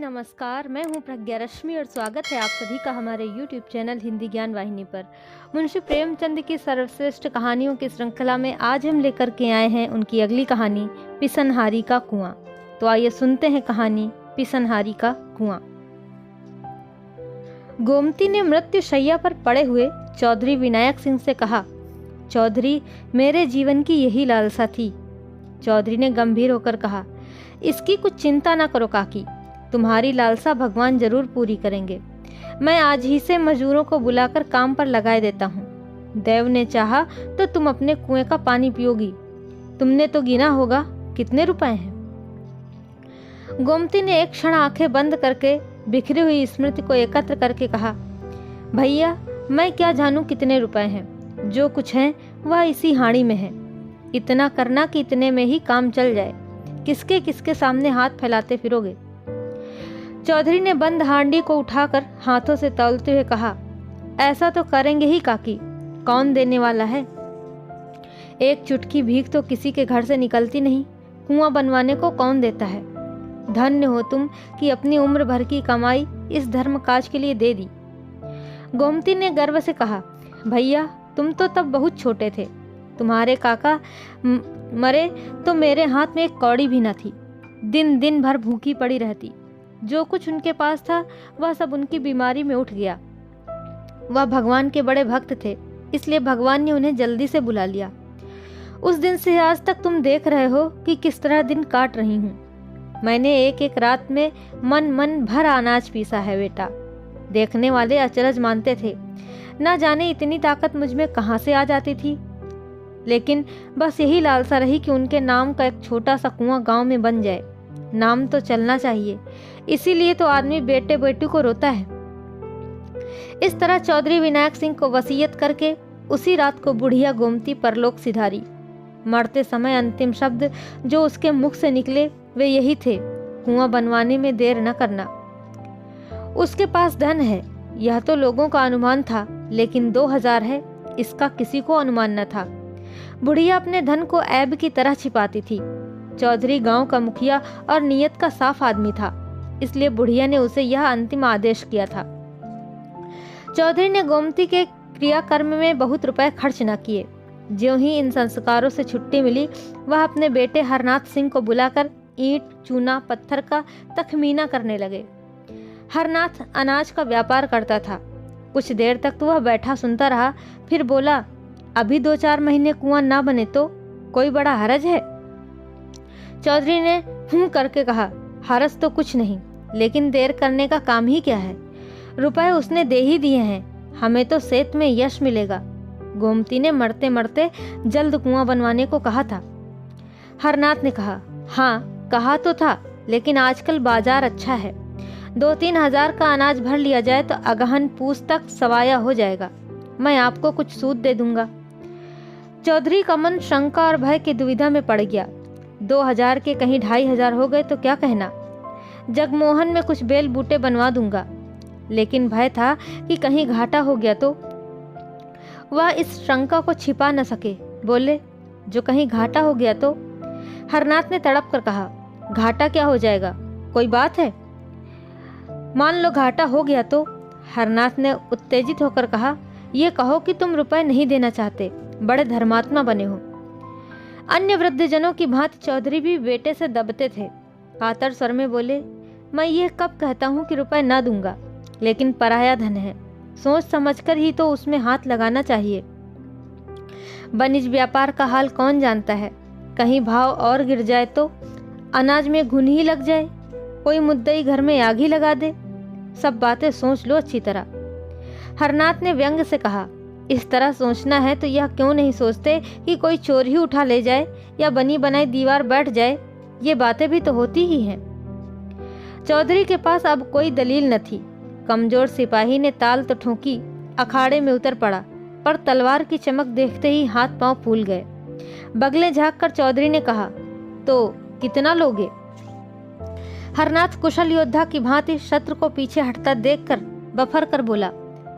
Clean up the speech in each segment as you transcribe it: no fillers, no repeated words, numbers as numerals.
नमस्कार। मैं हूं प्रज्ञा रश्मि और स्वागत है आप सभी का हमारे YouTube चैनल हिंदी ज्ञान वाहिनी पर। मुंशी प्रेमचंद की सर्वश्रेष्ठ कहानियों की श्रृंखला में आज हम लेकर के आए हैं उनकी अगली कहानी पिसनहारी का कुआं। तो आइए सुनते हैं कहानी पिसनहारी का कुआं। गोमती ने मृत्यु शैया पर पड़े हुए चौधरी विनायक सिंह से कहा, चौधरी, मेरे जीवन की यही लालसा थी। चौधरी ने गंभीर होकर कहा, इसकी कुछ चिंता न करो काकी, तुम्हारी लालसा भगवान जरूर पूरी करेंगे। मैं आज ही से मजदूरों को बुलाकर काम पर लगाए देता हूँ। देव ने चाहा तो तुम अपने कुएं का पानी पियोगी। तुमने तो गिना होगा कितने रुपए हैं। गोमती ने एक क्षण आंखें बंद करके बिखरी हुई स्मृति को एकत्र करके कहा, भैया, मैं क्या जानूं कितने रुपए हैं। जो कुछ है वह इसी हाड़ी में है। इतना करना कि इतने में ही काम चल जाए। किसके किसके सामने हाथ फैलाते फिरोगे। चौधरी ने बंद हांडी को उठाकर हाथों से तौलते हुए कहा, ऐसा तो करेंगे ही काकी, कौन देने वाला है। एक चुटकी भीख तो किसी के घर से निकलती नहीं। कुआं बनवाने को कौन देता है। धन्य हो तुम कि अपनी उम्र भर की कमाई इस धर्म काज के लिए दे दी। गोमती ने गर्व से कहा, भैया, तुम तो तब बहुत छोटे थे। तुम्हारे काका मरे तो मेरे हाथ में एक कौड़ी भी न थी। दिन दिन भर भूखी पड़ी रहती। जो कुछ उनके पास था वह सब उनकी बीमारी में उठ गया। वह भगवान के बड़े भक्त थे, इसलिए भगवान ने उन्हें जल्दी से बुला लिया। उस दिन से आज तक तुम देख रहे हो कि किस तरह दिन काट रही हूँ। मैंने एक एक रात में मन भर अनाज पीसा है बेटा। देखने वाले अचरज मानते थे, ना जाने इतनी ताकत मुझ में कहाँ से आ जाती थी। लेकिन बस यही लालसा रही कि उनके नाम का एक छोटा सा कुआं गांव में बन जाए। नाम तो चलना चाहिए, इसीलिए तो आदमी बेटे बेटी को रोता है। इस तरह चौधरी विनायक सिंह को वसीयत करके उसी रात को बुढ़िया गोमती परलोक सिधारी। मरते समय अंतिम शब्द जो उसके मुख से निकले वे यही थे, कुआं बनवाने में देर न करना। उसके पास धन है, यह तो लोगों का अनुमान था, लेकिन 2000 है, इसका किसी को अनुमान न था। बुढ़िया अपने धन को ऐब की तरह छिपाती थी। चौधरी गांव का मुखिया और नियत का साफ आदमी था, इसलिए बुढ़िया ने उसे यह अंतिम आदेश किया था। चौधरी ने गोमती के क्रियाकर्म में बहुत रुपए खर्च न किए। ज्यों ही इन संस्कारों से छुट्टी मिली, वह अपने बेटे हरनाथ सिंह को बुलाकर ईंट, चूना, पत्थर का तखमीना करने लगे। हरनाथ अनाज का व्यापार करता था। कुछ देर तक तो वह बैठा सुनता रहा, फिर बोला, अभी 2-4 महीने कुआं ना बने तो कोई बड़ा हरज है। चौधरी ने हूं करके कहा, हरज तो कुछ नहीं, लेकिन देर करने का काम ही क्या है। रुपए उसने दे ही दिए हैं, हमें तो सेत में यश मिलेगा। गोमती ने मरते मरते जल्द कुआं बनवाने को कहा था। हरनाथ ने कहा, हाँ कहा तो था, लेकिन आजकल बाजार अच्छा है। 2-3 हजार का अनाज भर लिया जाए तो अगहन पूस तक सवाया हो जाएगा। मैं आपको कुछ सूद दे दूंगा। चौधरी का मन शंका और भय की दुविधा में पड़ गया। 2000 के कहीं 2500 हो गए तो क्या कहना। जगमोहन में कुछ बेल बूटे बनवा दूंगा, लेकिन भय था कि कहीं घाटा हो गया तो। वह इस शंका को छिपा न सके, बोले, जो कहीं घाटा हो गया तो। हरनाथ ने तड़प कर कहा, घाटा क्या हो जाएगा, कोई बात है। मान लो घाटा हो गया तो। हरनाथ ने उत्तेजित होकर कहा, ये कहो कि तुम रुपए नहीं देना चाहते, बड़े धर्मात्मा बने हो। अन्य वृद्धजनों की भांति चौधरी भी बेटे से दबते थे। कातर स्वर में बोले, मैं ये कब कहता हूँ कि रुपए ना दूंगा, लेकिन पराया धन है, सोच समझकर ही तो उसमें हाथ लगाना चाहिए। वनिज व्यापार का हाल कौन जानता है, कहीं भाव और गिर जाए तो, अनाज में घुन ही लग जाए, कोई मुद्दई घर में आग ही लगा दे। सब बातें सोच लो अच्छी तरह। हरनाथ ने व्यंग से कहा, इस तरह सोचना है तो यह क्यों नहीं सोचते कि कोई चोर ही उठा ले जाए या बनी बनाई दीवार बैठ जाए। ये बातें भी तो होती ही हैं। चौधरी के पास अब कोई दलील न थी। कमजोर सिपाही ने ताल तो ठोकी, अखाड़े में उतर पड़ा, पर तलवार की चमक देखते ही हाथ पांव फूल गए। बगले झाँक कर चौधरी ने कहा, तो कितना लोगे। हरनाथ कुशल योद्धा की भांति शत्रु को पीछे हटता देखकर बफर कर बोला,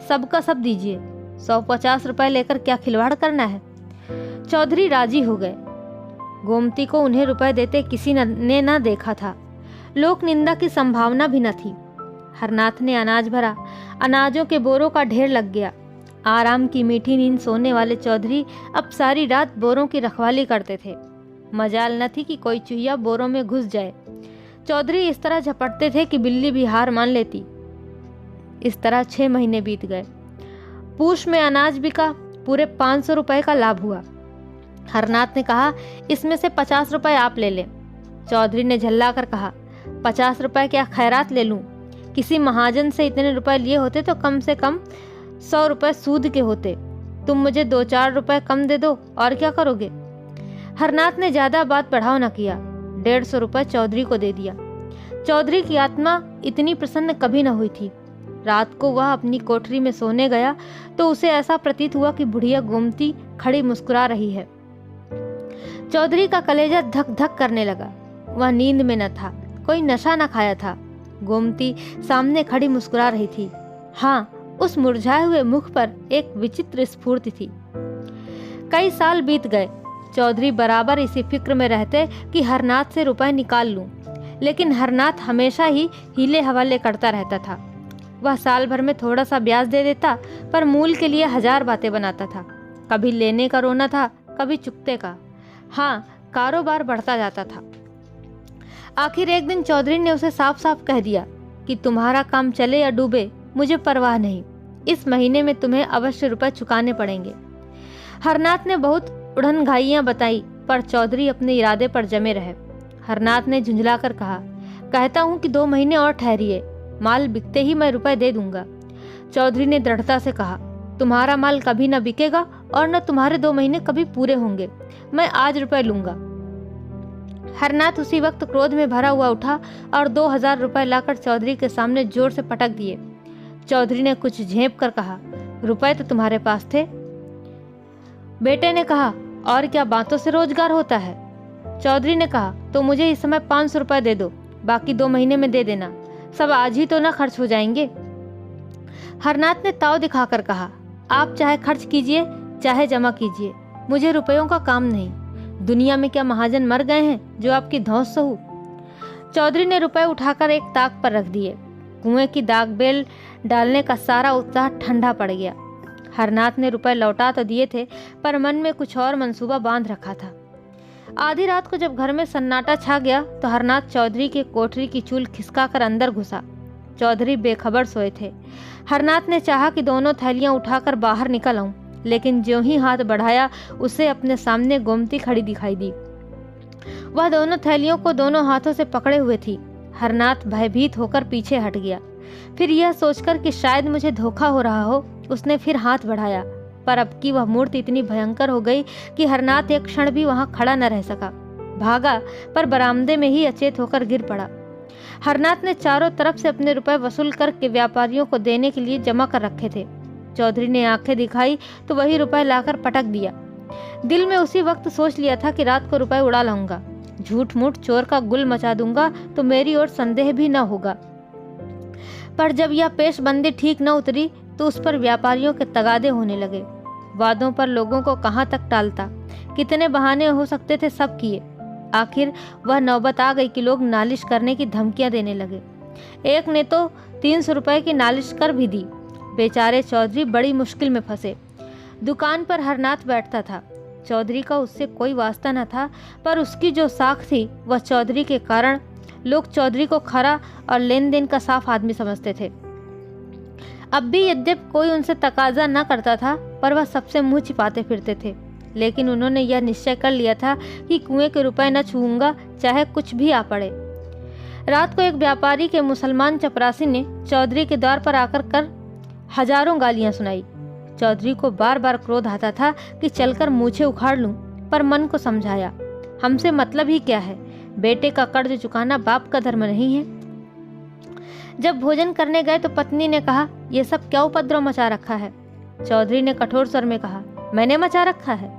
सबका सब दीजिए। 150 रुपए लेकर क्या खिलवाड़ करना है। चौधरी राजी हो गए। गोमती को उन्हें रुपए देते किसी ने ना देखा था। लोक निंदा की संभावना भी न थी। हरनाथ ने अनाज भरा, अनाजों के बोरों का ढेर लग गया। आराम की मीठी नींद सोने वाले चौधरी अब सारी रात बोरों की रखवाली करते थे। मजाल न थी कि कोई चूहिया बोरों में घुस जाए। चौधरी इस तरह झपटते थे कि बिल्ली भी हार मान लेती। इस तरह 6 महीने बीत गए। पूष में अनाज बिका, पूरे 500 रुपए का लाभ हुआ। हरनाथ ने कहा, इसमें से 50 रुपए आप ले लें। चौधरी ने झल्ला कर कहा, 50 रुपए क्या खैरात ले लूं? किसी महाजन से इतने रुपए लिए होते तो कम से कम 100 रुपए सूद के होते। तुम मुझे 2-4 रुपए कम दे दो, और क्या करोगे? हरनाथ ने ज्यादा बात बढ़ाव न किया, 150 रुपए चौधरी को दे दिया। चौधरी की आत्मा इतनी प्रसन्न कभी न हुई थी। रात को वह अपनी कोठरी में सोने गया तो उसे ऐसा प्रतीत हुआ कि बुढ़िया गोमती खड़ी मुस्कुरा रही है। चौधरी का कलेजा धक धक करने लगा। वह नींद में न था, कोई नशा न खाया था। गोमती सामने खड़ी मुस्कुरा रही थी। हाँ, उस मुरझाए हुए मुख पर एक विचित्र स्फूर्ति थी। कई साल बीत गए। चौधरी बराबर इसी फिक्र में रहते कि हरनाथ से रुपए निकाल लूं, लेकिन हरनाथ हमेशा ही हीले हवाले करता रहता था। वह साल भर में थोड़ा सा ब्याज दे देता, पर मूल के लिए 1000 बातें बनाता था। कभी लेने का रोना था, कभी चुकते का। हाँ, कारोबार बढ़ता जाता था। आखिर एक दिन चौधरी ने उसे साफ साफ कह दिया कि तुम्हारा काम चले या डूबे, मुझे परवाह नहीं। इस महीने में तुम्हें अवश्य रुपए चुकाने पड़ेंगे। हरनाथ ने बहुत उड़नघाइयां बताई, पर चौधरी अपने इरादे पर जमे रहे। हरनाथ ने झुंझलाकर कहा, कहता हूं कि 2 महीने और ठहरिए, माल बिकते ही मैं रुपए दे दूंगा। चौधरी ने दृढ़ता से कहा, तुम्हारा माल कभी न बिकेगा और न तुम्हारे 2 महीने कभी पूरे होंगे। मैं आज रुपए लूंगा। हरनाथ उसी वक्त क्रोध में भरा हुआ उठा और 2000 रुपए लाकर चौधरी के सामने जोर से पटक दिए। चौधरी ने कुछ झेप कर कहा, रुपए तो तुम्हारे पास थे। बेटे ने कहा, और क्या बातों से रोजगार होता है? चौधरी ने कहा, तो मुझे इस समय 500 रुपए दे दो, बाकी 2 महीने में दे देना। सब आज ही तो ना खर्च हो जाएंगे। हरनाथ ने ताव दिखाकर कहा, आप चाहे खर्च कीजिए चाहे जमा कीजिए, मुझे रुपयों का काम नहीं। दुनिया में क्या महाजन मर गए हैं जो आपकी धौंस सहू? चौधरी ने रुपए उठाकर एक ताक पर रख दिए। कुएं की दाग बेल डालने का सारा उत्साह ठंडा पड़ गया। हरनाथ ने रुपए लौटा तो दिए थे, पर मन में कुछ और मंसूबा बांध रखा था। आधी रात को जब घर में सन्नाटा छा गया तो हरनाथ चौधरी के कोठरी की चूल खिसकाकर अंदर घुसा। चौधरी बेखबर सोए थे। हरनाथ ने चाहा कि दोनों थैलियां उठाकर बाहर निकल आऊं, लेकिन ज्यों ही हाथ बढ़ाया उसे अपने सामने गोमती खड़ी दिखाई दी। वह दोनों थैलियों को दोनों हाथों से पकड़े हुए थी। हरनाथ भयभीत होकर पीछे हट गया। फिर यह सोचकर कि शायद मुझे धोखा हो रहा हो, उसने फिर हाथ बढ़ाया, पर अब की वह मूर्ति इतनी भयंकर हो गई कि हरनाथ एक क्षण भी वहां खड़ा न रह सका। भागा, पर बरामदे में ही अचेत होकर गिर पड़ा। हरनाथ ने चारों तरफ से अपने रुपए वसूल करके व्यापारियों को देने के लिए जमा कर रखे थे। चौधरी ने आंखें दिखाई तो वही रुपए लाकर पटक दिया। दिल में उसी वक्त सोच लिया था कि रात को रुपए उड़ा लाऊंगा, झूठ मूठ चोर का गुल मचा दूंगा तो मेरी ओर संदेह भी न होगा। पर जब यह पेशबंदी ठीक न उतरी तो उस पर व्यापारियों के तगादे होने लगे। वादों पर लोगों को कहाँ तक टालता, कितने बहाने हो सकते थे सब किए। आखिर वह नौबत आ गई कि लोग नालिश करने की धमकियां देने लगे। एक ने तो 300 रुपए की नालिश कर भी दी। बेचारे चौधरी बड़ी मुश्किल में फंसे। दुकान पर हरनाथ बैठता था। चौधरी का उससे कोई वास्ता न था, पर उसकी जो साख थी वह चौधरी के कारण लोग चौधरी को खरा और लेन देन का साफ आदमी समझते थे। अब भी यद्यप कोई उनसे तकाजा न करता था, पर वह सबसे मुंह छिपाते फिरते थे। लेकिन उन्होंने यह निश्चय कर लिया था कि कुएं के रुपए न छूऊंगा, चाहे कुछ भी आ पड़े। रात को एक व्यापारी के मुसलमान चपरासी ने चौधरी के द्वार पर आकर हजारों गालियां सुनाई। चौधरी को बार बार क्रोध आता था कि चलकर मूछें उखाड़ लूं, पर मन को समझाया, हमसे मतलब ही क्या है, बेटे का कर्ज चुकाना बाप का धर्म नहीं है। जब भोजन करने गए तो पत्नी ने कहा, यह सब क्या उपद्रव मचा रखा है? चौधरी ने कठोर स्वर में कहा, मैंने मचा रखा है।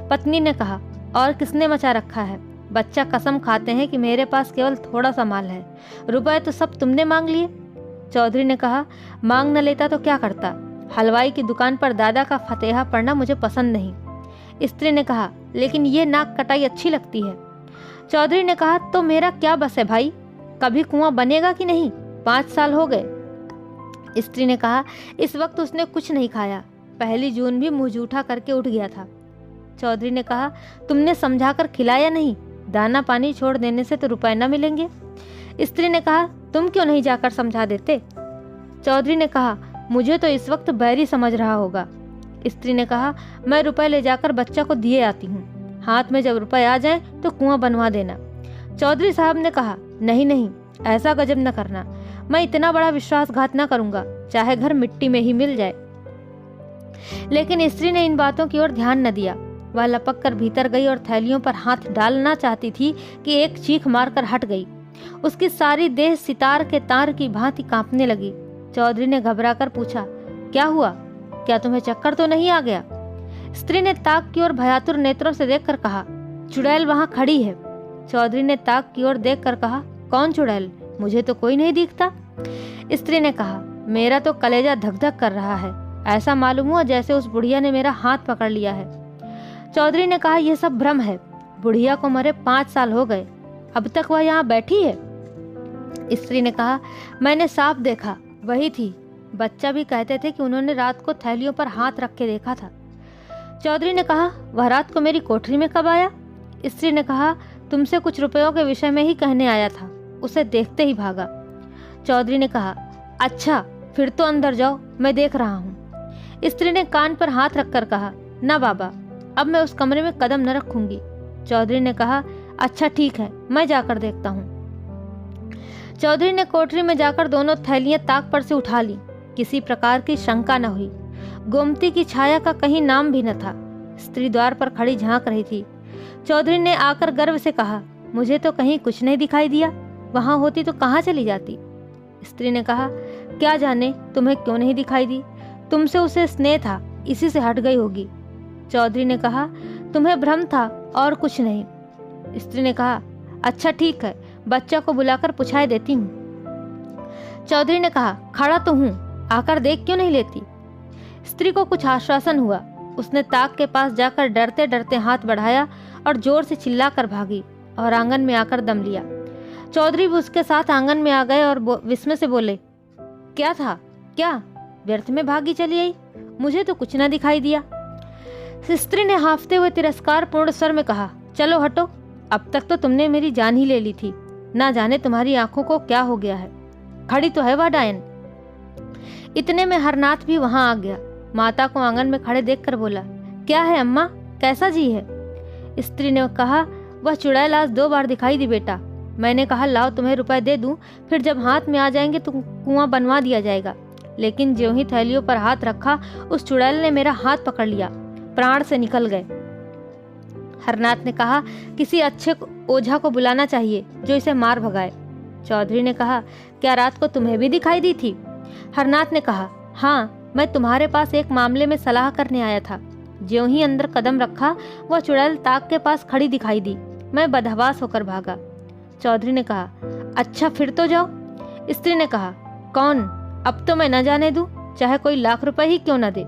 पत्नी ने कहा, और किसने मचा रखा है? बच्चा कसम खाते हैं कि मेरे पास केवल थोड़ा सा माल है, रुपए तो सब तुमने मांग लिए। चौधरी ने कहा, मांग न लेता तो क्या करता? हलवाई की दुकान पर दादा का फतेहा पढ़ना मुझे पसंद नहीं। स्त्री ने कहा, लेकिन ये नाक कटाई अच्छी लगती है। चौधरी ने कहा, तो मेरा क्या बस है भाई, कभी कुआं बनेगा कि नहीं? 5 साल हो गए। स्त्री ने कहा, इस वक्त उसने कुछ नहीं खाया। 1 जून भी मुंह जूठा करके उठ गया था। चौधरी ने कहा, तुमने समझाकर खिलाया नहीं? दाना पानी छोड़ देने से तो रुपए न मिलेंगे। स्त्री ने कहा, तुम क्यों नहीं जाकर समझा देते? चौधरी ने कहा, मुझे तो इस वक्त बैरी समझ रहा होगा। स्त्री ने कहा, मैं रुपए ले जाकर बच्चा को दिए आती हूँ। हाथ में जब रुपए आ जाएं तो कुआं बनवा देना। चौधरी साहब ने कहा, नहीं नहीं, ऐसा गजब न करना। मैं इतना बड़ा विश्वासघात न करूंगा, चाहे घर मिट्टी में ही मिल जाए। लेकिन स्त्री ने इन बातों की ओर ध्यान न दिया। वह लपक कर भीतर गई और थैलियों पर हाथ डालना चाहती थी कि एक चीख मारकर हट गई। उसकी सारी देह सितार के तार की भांति कांपने लगी। चौधरी ने घबराकर पूछा, क्या हुआ? क्या तुम्हें चक्कर तो नहीं आ गया? स्त्री ने ताक की ओर भयातुर नेत्रों से देखकर कहा, चुड़ैल वहां खड़ी है। चौधरी ने ताक की ओर देखकर कहा, कौन चुड़ैल? मुझे तो कोई नहीं दिखता। स्त्री ने कहा, मेरा तो कलेजा धक धक कर रहा है। ऐसा मालूम हुआ जैसे उस बुढ़िया ने मेरा हाथ पकड़ लिया है। चौधरी ने कहा, यह सब भ्रम है। बुढ़िया को मरे 5 साल हो गए, अब तक वह यहाँ बैठी है। स्त्री ने कहा, मैंने साफ देखा, वही थी। बच्चा भी कहते थे कि उन्होंने रात को थैलियों पर हाथ रख के देखा था। चौधरी ने कहा, वह रात को मेरी कोठरी में कब आया? स्त्री ने कहा, तुमसे कुछ रुपयों के विषय में ही कहने आया था, उसे देखते ही भागा। चौधरी ने कहा, अच्छा फिर तो अंदर जाओ, मैं देख रहा हूँ। स्त्री ने कान पर हाथ रखकर कहा, ना बाबा, अब मैं उस कमरे में कदम न रखूंगी। चौधरी ने कहा, अच्छा ठीक है, मैं जाकर देखता हूँ। चौधरी ने कोठरी में जाकर दोनों थैलियां ताक पर से उठा ली। किसी प्रकार की शंका न हुई। गोमती की छाया का कहीं नाम भी न था। स्त्री द्वार पर खड़ी झांक रही थी। चौधरी ने आकर गर्व से कहा, मुझे तो कहीं कुछ नहीं दिखाई दिया, वहां होती तो कहाँ चली जाती। स्त्री ने कहा, क्या जाने तुम्हें क्यों नहीं दिखाई दी, तुमसे उसे स्नेह था, इसी से हट गई होगी। चौधरी ने कहा, तुम्हें भ्रम था और कुछ नहीं। स्त्री ने कहा, अच्छा ठीक है, बच्चा को बुलाकर पुछाए देती हूँ। चौधरी ने कहा, खड़ा तो हूँ, आकर देख क्यों नहीं लेती। स्त्री को कुछ आश्वासन हुआ। उसने ताक के पास जाकर डरते डरते हाथ बढ़ाया और जोर से चिल्लाकर भागी और आंगन में आकर दम लिया। चौधरी भी उसके साथ आंगन में आ गए और विस्मय से बोले, क्या था? क्या व्यर्थ में भागी चली आई? मुझे तो कुछ न दिखाई दिया। स्त्री ने हाफते हुए तिरस्कार पूर्ण स्वर में कहा, चलो हटो, अब तक तो तुमने मेरी जान ही ले ली थी। ना जाने तुम्हारी आंखों को क्या हो गया है। खड़ी तो है वह डायन। इतने में हरनाथ भी वहां आ गया। माता को आंगन में खड़े देखकर बोला, क्या है अम्मा, कैसा जी है? स्त्री ने कहा, वह चुड़ैल आज 2 बार दिखाई दी बेटा। मैंने कहा लाओ तुम्हें रुपए दे दूं, फिर जब हाथ में आ जाएंगे तो कुआं बनवा दिया जाएगा। लेकिन ज्यों ही थैलियों पर हाथ रखा, उस चुड़ैल ने मेरा हाथ पकड़ लिया, प्राण से निकल गए। हरनाथ ने कहा, किसी अच्छे ओझा को बुलाना चाहिए जो इसे मार भगाए। चौधरी ने कहा, क्या रात को तुम्हें भी दिखाई दी थी? हरनाथ ने कहा, हाँ, मैं तुम्हारे पास एक मामले में सलाह करने आया था। ज्यों ही अंदर कदम रखा, वह चुड़ैल ताक के पास खड़ी दिखाई दी। मैं बदहवास होकर भागा। चौधरी ने कहा, अच्छा फिर तो जाओ। स्त्री ने कहा, कौन? अब तो मैं न जाने दूं, चाहे कोई लाख रुपए ही क्यों न दे।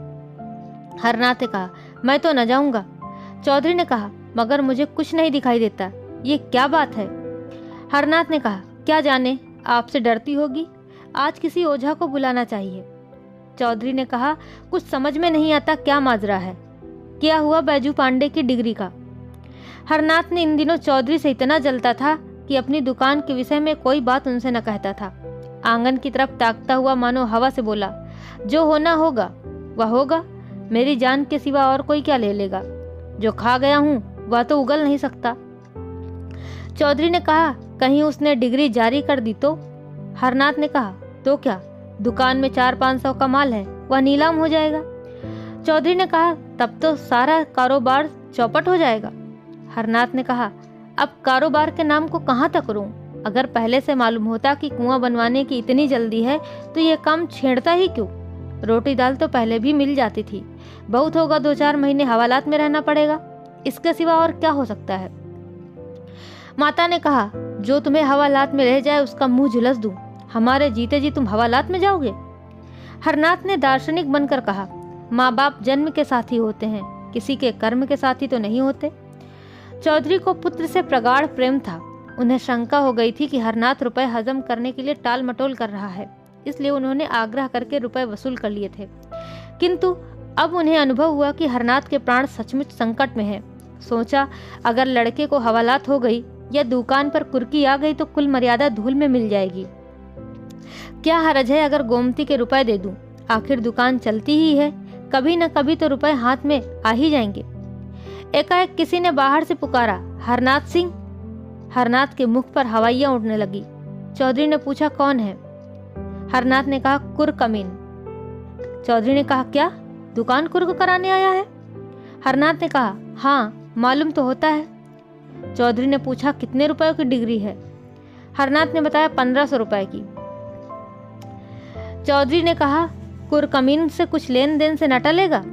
हरनाथ ने कहा, मैं तो न जाऊंगा। चौधरी ने कहा, मगर मुझे कुछ नहीं दिखाई देता, ये क्या बात है? हरनाथ ने कहा, क्या जाने, आपसे डरती होगी, आज किसी ओझा को बुलाना चाहिए। चौधरी ने कहा, कुछ समझ में नहीं आता क्या माजरा है। क्या हुआ बैजू पांडे की डिग्री का? हरनाथ ने इन दिनों चौधरी से इतना जलता था कि अपनी दुकान के विषय में कोई बात उनसे न कहता था। आंगन की तरफ ताकता हुआ मानो हवा से बोला, जो होना होगा वह होगा, मेरी जान के सिवा और कोई क्या ले लेगा। जो खा गया हूँ वह तो उगल नहीं सकता। चौधरी ने कहा, कहीं उसने डिग्री जारी कर दी तो? हरनाथ ने कहा, तो क्या, दुकान में 400-500 का माल है, वह नीलाम हो जाएगा। चौधरी ने कहा, तब तो सारा कारोबार चौपट हो जाएगा। हरनाथ ने कहा, अब कारोबार के नाम को कहाँ तक करूं? अगर पहले से मालूम होता कि कुआं बनवाने की इतनी जल्दी है तो ये काम छेड़ता ही क्यों? रोटी दाल तो पहले भी मिल जाती थी, बहुत होगा 2-4 महीने हवालात में रहना पड़ेगा, इसके सिवा और क्या हो सकता है। माता ने कहा, जो तुम्हें हवालात में रह जाए उसका मुंह झुलस दूं, हमारे जीते जी तुम हवालात में जाओगे? हरनाथ ने दार्शनिक बनकर कहा, माँ बाप जन्म के साथी होते हैं, किसी के कर्म के साथी तो नहीं होते। चौधरी को पुत्र से प्रगाढ़ प्रेम था। उन्हें शंका हो गई थी कि हरनाथ रुपए हजम करने के लिए टाल मटोल कर रहा है, इसलिए उन्होंने आग्रह करके रुपए वसूल कर लिए थे। किंतु अब उन्हें अनुभव हुआ कि हरनाथ के प्राण सचमुच संकट में हैं। सोचा, अगर लड़के को हवालात हो गई या दुकान पर कुर्की आ गई तो कुल मर्यादा धूल में मिल जाएगी। क्या हरज है अगर गोमती के रुपए दे दूं? आखिर दुकान चलती ही है, कभी न कभी तो रुपए हाथ में आ ही जाएंगे। एकाएक किसी ने बाहर से पुकारा, हरनाथ सिंह। हरनाथ के मुख पर हवाइयां उड़ने लगी। चौधरी ने पूछा, कौन है? हरनाथ ने कहा, कुर कमीन। चौधरी ने कहा, क्या दुकान कुर्क कराने आया है? हरनाथ ने कहा, हाँ, मालूम तो होता है। चौधरी ने पूछा, कितने रुपयों की डिग्री है? हरनाथ ने बताया, 1500 रुपए की। चौधरी ने कहा, कुर कमीन से कुछ लेन देन से न टलेगा?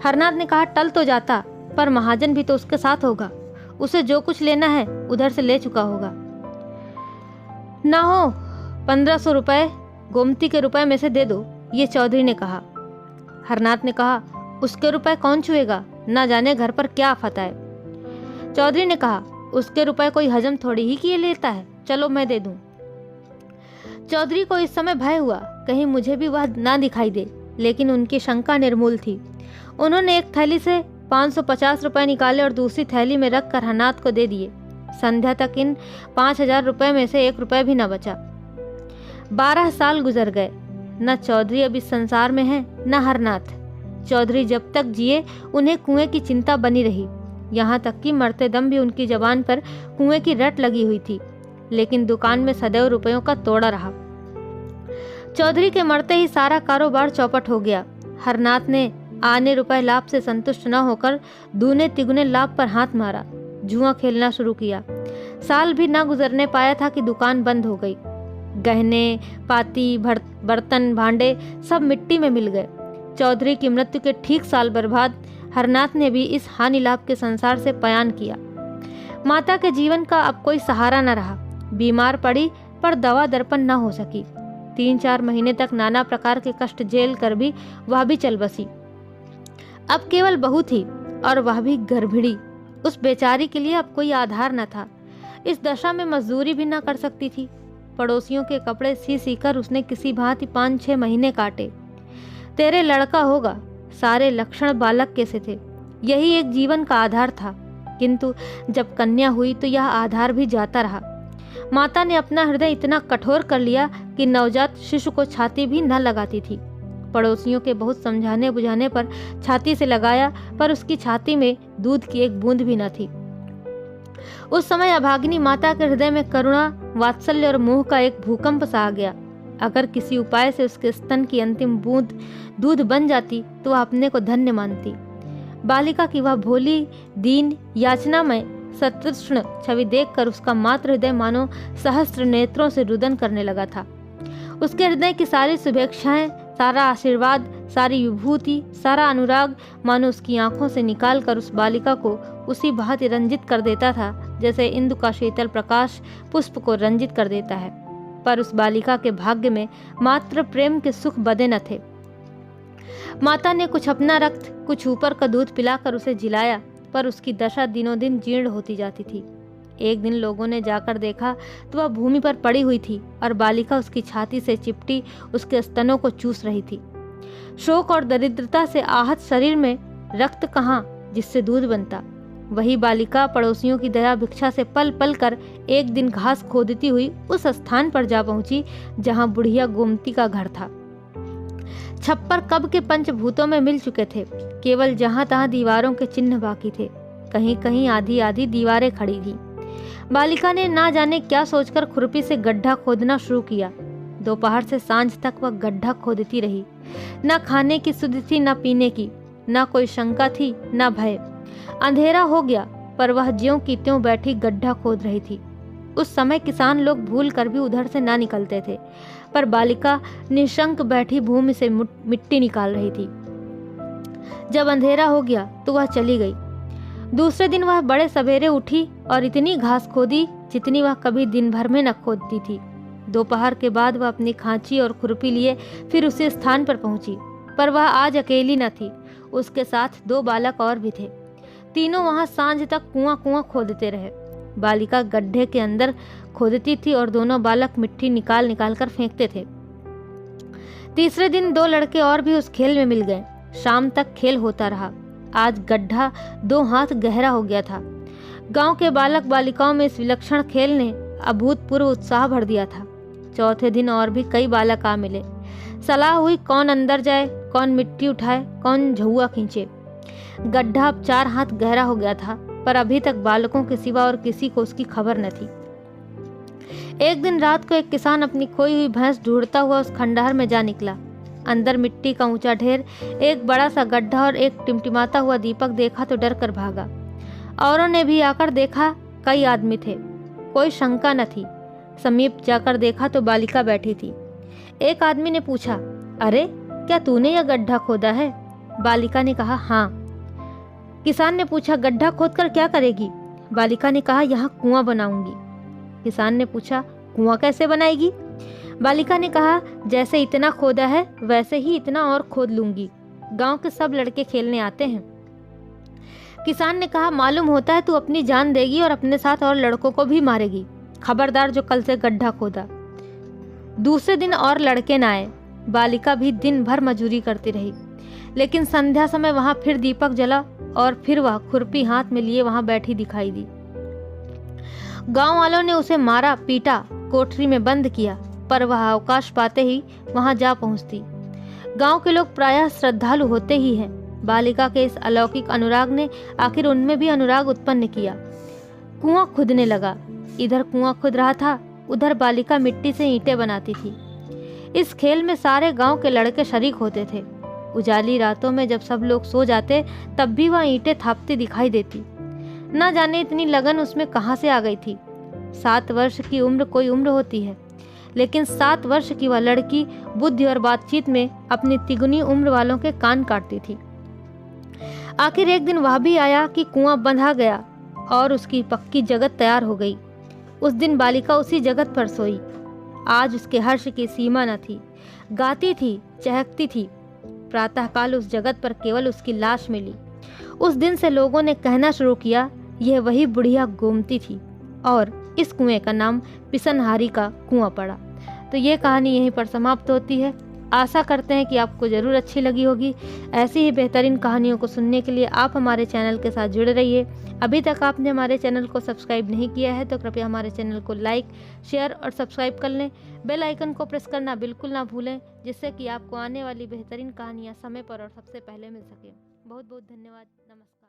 हरनाथ ने कहा, टल तो जाता, पर महाजन भी तो उसके साथ होगा, उसे जो कुछ लेना है उधर से ले चुका होगा। ना हो, 1500 रुपए गोमती के रुपए में से दे दो, ये चौधरी ने कहा। हरनाथ ने कहा, उसके रुपए कौन छुएगा, ना जाने घर पर क्या आफत आए। चौधरी ने कहा, उसके रुपए कोई हजम थोड़ी ही किए लेता है, चलो मैं दे दूं। चौधरी को इस समय भय हुआ, कहीं मुझे भी वह ना दिखाई दे, लेकिन उनकी शंका निर्मूल थी। उन्होंने एक थैली से 550 रुपए निकाले और दूसरी थैली में रखकर हरनाथ को दे दिए। संध्या तक इन 5000 रुपए में से 1 रुपए भी न बचा। 12 साल गुजर गए। न चौधरी अब इस संसार में है, न हरनाथ। चौधरी जब तक जिए उन्हें कुएं की चिंता बनी रही, यहाँ तक कि मरते दम भी उनकी जबान पर कुएं की रट लगी हुई थी, लेकिन दुकान में सदैव रुपयों का तोड़ा रहा। चौधरी के मरते ही सारा कारोबार चौपट हो गया। हरनाथ ने आने रुपए लाभ से संतुष्ट न होकर दूने तिगुने लाभ पर हाथ मारा, जुआ खेलना शुरू किया। साल भी न गुजरने पाया था कि दुकान बंद हो गई। गहने पाती बर्तन भांडे सब मिट्टी में मिल गए। चौधरी की मृत्यु के ठीक साल बर्बाद हरनाथ ने भी इस हानि लाभ के संसार से पयान किया। माता के जीवन का अब कोई सहारा न रहा। बीमार पड़ी पर दवा दर्पण न हो सकी। 3-4 महीने तक नाना प्रकार के कष्ट झेल कर भी वह भी चल बसी। अब केवल बहू थी और वह भी गर्भिणी। उस बेचारी के लिए अब कोई आधार न था। इस दशा में मजदूरी भी न कर सकती थी। पड़ोसियों के कपड़े सी सी कर उसने किसी भांति 5-6 महीने काटे। तेरे लड़का होगा, सारे लक्षण बालक के से थे। यही एक जीवन का आधार था, किंतु जब कन्या हुई तो यह आधार भी जाता रहा। माता ने अपना हृदय इतना कठोर कर लिया कि नवजात शिशु को छाती भी न लगाती थी। पड़ोसियों के बहुत समझाने बुझाने पर छाती से लगाया, पर उसकी छाती में दूध की एक बूंद भी न थी। उस समय अभागिनी माता के हृदय में करुणा, वात्सल्य और मोह का एक भूकंप सा आ गया। अगर किसी उपाय से उसके स्तन की अंतिम बूंद दूध बन जाती तो वह अपने को धन्य मानती। बालिका की वह भोली, दीन, याचनामय, सतृष्ण छवि देखकर उसका मातृ हृदय मानो सहस्त्र नेत्रों से रुदन करने लगा था। उसके हृदय की सारी शुभेच्छाएं, सारा आशीर्वाद, सारी विभूति, सारा अनुराग मानो उसकी आंखों से निकालकर उस बालिका को उसी भांति रंजित कर देता था जैसे इंदु का शीतल प्रकाश पुष्प को रंजित कर देता है। पर उस बालिका के भाग्य में मात्र प्रेम के सुख बदे न थे। माता ने कुछ अपना रक्त, कुछ ऊपर का दूध पिलाकर उसे जिलाया, पर उसकी दशा दिनों दिन जीर्ण होती जाती थी। एक दिन लोगों ने जाकर देखा तो वह भूमि पर पड़ी हुई थी और बालिका उसकी छाती से चिपटी उसके स्तनों को चूस रही थी। शोक और दरिद्रता से आहत शरीर में रक्त कहाँ जिससे दूध बनता। वही बालिका पड़ोसियों की दया भिक्षा से पल पल कर एक दिन घास खोदती हुई उस स्थान पर जा पहुंची जहां बुढ़िया गोमती का घर था। छप्पर कब के पंचभूतों में मिल चुके थे, केवल जहां तहां दीवारों के चिन्ह बाकी थे। कहीं कहीं आधी आधी दीवारें खड़ी थी। बालिका ने ना जाने क्या सोचकर खुरपी से गड्ढा खोदना शुरू किया। दोपहर से सांझ तक वह गड्ढा खोदती रही। न खाने की सुध थी, न पीने की, न कोई शंका थी, न भय। अंधेरा हो गया, पर वह ज्यों की त्यों बैठी गड्ढा खोद रही थी। उस समय किसान लोग भूल कर भी उधर से ना निकलते थे, पर बालिका निशंक बैठी भूमि से मिट्टी निकाल रही थी। जब अंधेरा हो गया तो वह चली गई। दूसरे दिन वह बड़े सवेरे उठी और इतनी घास खोदी जितनी वह कभी दिन भर में न खोदती थी। दोपहर के बाद वह अपनी खांची और खुरपी लिए फिर उसी स्थान पर पहुंची, पर वह आज अकेली न थी। उसके साथ 2 बालक और भी थे। तीनों वहां सांझ तक कुआं कुआं खोदते रहे। बालिका गड्ढे के अंदर खोदती थी और दोनों बालक मिट्टी निकाल निकाल कर फेंकते थे। तीसरे दिन 2 लड़के और भी उस खेल में मिल गए। शाम तक खेल होता रहा। आज गड्ढा 2 हाथ गहरा हो गया था। गांव के बालक बालिकाओं में इस विलक्षण खेल ने अभूतपूर्व उत्साह भर दिया था। चौथे दिन और भी कई बालक आ मिले। सलाह हुई कौन अंदर जाए, कौन मिट्टी उठाए, कौन झुआ खींचे। गड्ढा अब 4 हाथ गहरा हो गया था, पर अभी तक बालकों के सिवा और किसी को उसकी खबर न थी। एक दिन रात को एक किसान अपनी खोई हुई भैंस ढूंढता हुआ उस खंडहर में जा निकला। अंदर मिट्टी का ऊंचा ढेर, एक बड़ा सा गड्ढा और एक टिमटिमाता हुआ दीपक देखा तो डर कर भागा। औरों ने भी आकर देखा, कई आदमी थे, कोई शंका न थी। समीप जाकर देखा तो बालिका बैठी थी। एक आदमी ने पूछा, अरे क्या तूने यह गड्ढा खोदा है? बालिका ने कहा, हाँ। किसान ने पूछा, गड्ढा खोदकर क्या करेगी? बालिका ने कहा, यहाँ कुआं बनाऊंगी। किसान ने पूछा, कुआं कैसे बनाएगी? बालिका ने कहा, जैसे इतना खोदा है वैसे ही इतना और खोद लूंगी। गांव के सब लड़के खेलने आते हैं। किसान ने कहा, मालूम होता है तू अपनी जान देगी और अपने साथ और लड़कों को भी मारेगी। खबरदार जो कल से गड्ढा खोदा। दूसरे दिन और लड़के न आए। बालिका भी दिन भर मजूरी करती रही, लेकिन संध्या समय वहां फिर दीपक जला और फिर वह खुरपी हाथ में लिए वहां बैठी दिखाई दी। गांव वालों ने उसे मारा, पीटा, कोठरी में बंद किया, पर वह अवकाश पाते ही वहां जा पहुंचती। गांव के लोग प्रायः श्रद्धालु होते ही हैं। बालिका के इस अलौकिक अनुराग ने आखिर उनमें भी अनुराग उत्पन्न किया। कुआं खुदने लगा। इधर कुआं खुद रहा था, उधर बालिका मिट्टी से ईंटें बनाती थी। इस खेल में सारे गांव के लड़के शरीक होते थे। उजाली रातों में जब सब लोग सो जाते तब भी वह ईंटें थापती दिखाई देती। न जाने इतनी लगन उसमें कहां से आ गई थी। 7 वर्ष की उम्र कोई उम्र होती है, लेकिन 7 वर्ष की वह लड़की बुद्धि और बातचीत में अपनी तिगुनी उम्र वालों के कान काटती थी। आखिर एक दिन वह भी आया कि कुआं बंधा गया और उसकी पक्की जगत तैयार हो गई। उस दिन बालिका उसी जगत पर सोई। आज उसके हर्ष की सीमा न थी। गाती थी, चहकती थी। प्रातःकाल उस जगत पर केवल उसकी लाश मिली। उस दिन से लोगों ने कहना शुरू किया, यह वही बुढ़िया गोमती थी, और इस कुएं का नाम पिसनहारी का कुआं पड़ा। तो ये कहानी यहीं पर समाप्त होती है। आशा करते हैं कि आपको ज़रूर अच्छी लगी होगी। ऐसी ही बेहतरीन कहानियों को सुनने के लिए आप हमारे चैनल के साथ जुड़े रहिए। अभी तक आपने हमारे चैनल को सब्सक्राइब नहीं किया है तो कृपया हमारे चैनल को लाइक, शेयर और सब्सक्राइब कर लें। बेल आइकन को प्रेस करना बिल्कुल ना भूलें, जिससे कि आपको आने वाली बेहतरीन कहानियाँ समय पर और सबसे पहले मिल सके। बहुत बहुत धन्यवाद। नमस्कार।